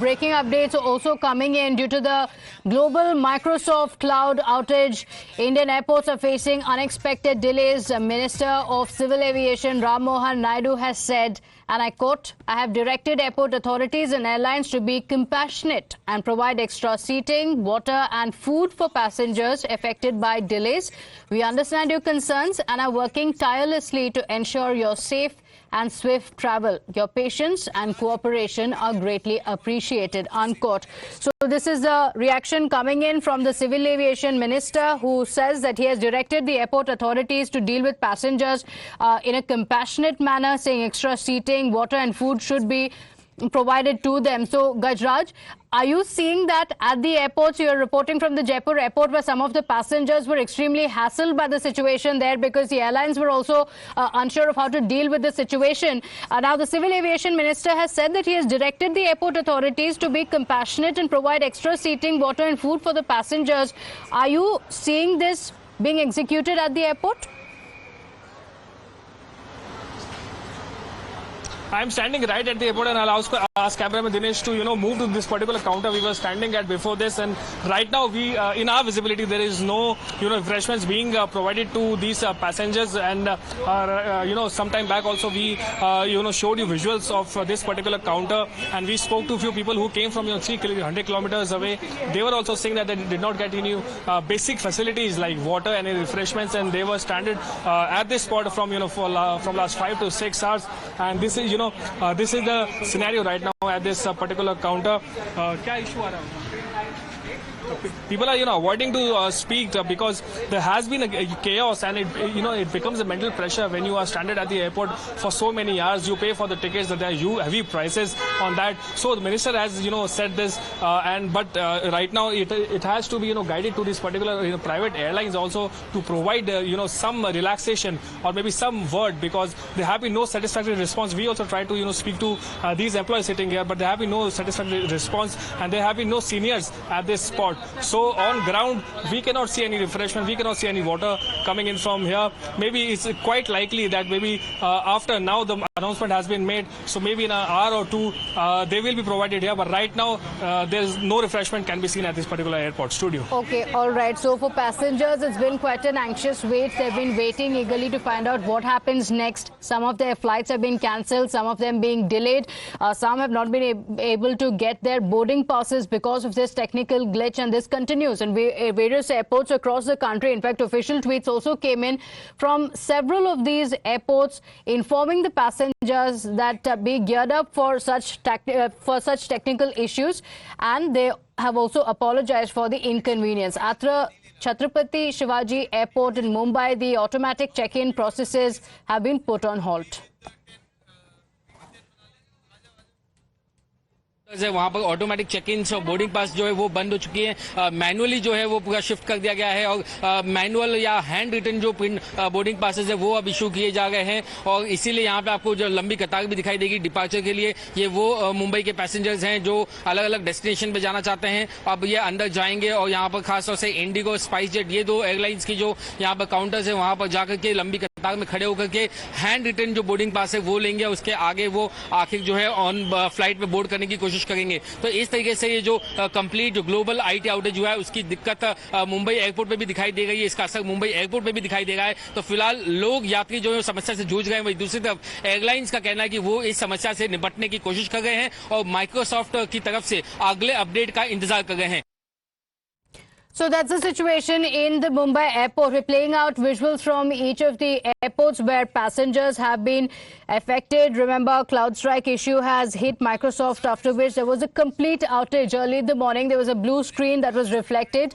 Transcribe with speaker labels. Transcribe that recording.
Speaker 1: Breaking updates are also coming in due to the global Microsoft cloud outage. Indian airports are facing unexpected delays. Minister of Civil Aviation Ram Mohan Naidu has said, and I quote, "I have directed airport authorities and airlines to be compassionate and provide extra seating, water and food for passengers affected by delays. We understand your concerns and are working tirelessly to ensure your safe and swift travel. Your patience and cooperation are greatly appreciated," unquote. So this is the reaction coming in from the Civil Aviation Minister, who says that he has directed the airport authorities to deal with passengers in a compassionate manner, saying extra seating, water and food should be provided to them. So, Gajraj, are you seeing that at the airports? You're reporting from the Jaipur airport, where some of the passengers were extremely hassled by the situation there because the airlines were also unsure of how to deal with the situation. Now, the Civil Aviation Minister has said that he has directed the airport authorities to be compassionate and provide extra seating, water and food for the passengers. Are you seeing this being executed at the airport?
Speaker 2: I'm standing right at the airport, and I'll ask cameraman Dinesh to move to this particular counter we were standing at before this. And right now, we in our visibility, there is no refreshments being provided to these passengers. And sometime back also we showed you visuals of this particular counter, and we spoke to a few people who came from 300 kilometers away. They were also saying that they did not get any basic facilities like water and refreshments, and they were stranded at this spot from from last 5 to 6 hours. And this is this is the scenario right now at this particular counter. क्या issue आ रहा है? People are avoiding to speak because there has been a chaos, and it becomes a mental pressure when you are stranded at the airport for so many hours. You pay for the tickets, that there are heavy prices on that. So the minister has said this, but right now it has to be guided to this particular private airlines also to provide some relaxation or maybe some word, because there have been no satisfactory response. We also try to speak to these employees sitting here, but there have been no satisfactory response, and there have been no seniors at this spot. So on ground, we cannot see any refreshment, we cannot see any water coming in from here. Maybe it's quite likely that maybe after now the announcement has been made, so maybe in an hour or two they will be provided here. But right now there is no refreshment can be seen at this particular airport studio.
Speaker 1: Okay, all right. So for passengers, it's been quite an anxious wait. They've been waiting eagerly to find out what happens next. Some of their flights have been cancelled, some of them being delayed. Some have not been able to get their boarding passes because of this technical glitch, and this continues in various airports across the country. In fact, official tweets also came in from several of these airports informing the passengers that be geared up for such technical issues, and they have also apologized for the inconvenience. At Chhatrapati Shivaji Airport in Mumbai, the automatic check-in processes have been put on halt.
Speaker 3: वहाँ पर automatic check in और boarding pass जो है वो बंद हो चुकी है। मैनुअली जो है वो पूरा शिफ्ट कर दिया गया है, और मैनुअल या हैंड रिटन जो बोर्डिंग पासेस है वो अब इशू किए जा गए हैं। और इसीलिए यहाँ पे आपको जो लंबी कतार भी दिखाई देगी डिपार्चर के लिए, ये वो मुंबई के पैसेंजर्स हैं जो अलग अलग डेस्टिनेशन पे जाना चाहते हैं। अब ये अंदर जाएंगे, और यहाँ पर खासतौर से इंडिगो, स्पाइस जेट, ये दो एयरलाइंस की जो यहाँ पर काउंटर्स है वहाँ पर जाकर के लंबी कतार में खड़े होकर के हैंड रिटन जो बोर्डिंग पास है वो लेंगे। उसके आगे वो आखिर जो है ऑन फ्लाइट में बोर्ड करने की कोशिश करेंगे। तो इस तरीके से ये जो कंप्लीट जो ग्लोबल आईटी आउटेज हुआ है उसकी दिक्कत मुंबई एयरपोर्ट पे भी दिखाई दे गई है, इसका असर मुंबई एयरपोर्ट पे भी दिखाई दे रहा है। तो फिलहाल लोग, यात्री जो है समस्या से जूझ रहे हैं, वही दूसरी तरफ एयरलाइंस का कहना है कि वो इस समस्या से निपटने की कोशिश कर रहे हैं और माइक्रोसॉफ्ट की तरफ से अगले अपडेट का इंतजार कर रहे हैं।
Speaker 1: So that's the situation in the Mumbai airport. We're playing out visuals from each of the airports where passengers have been affected. Remember, CrowdStrike issue has hit Microsoft, after which there was a complete outage. Early in the morning, there was a blue screen that was reflected.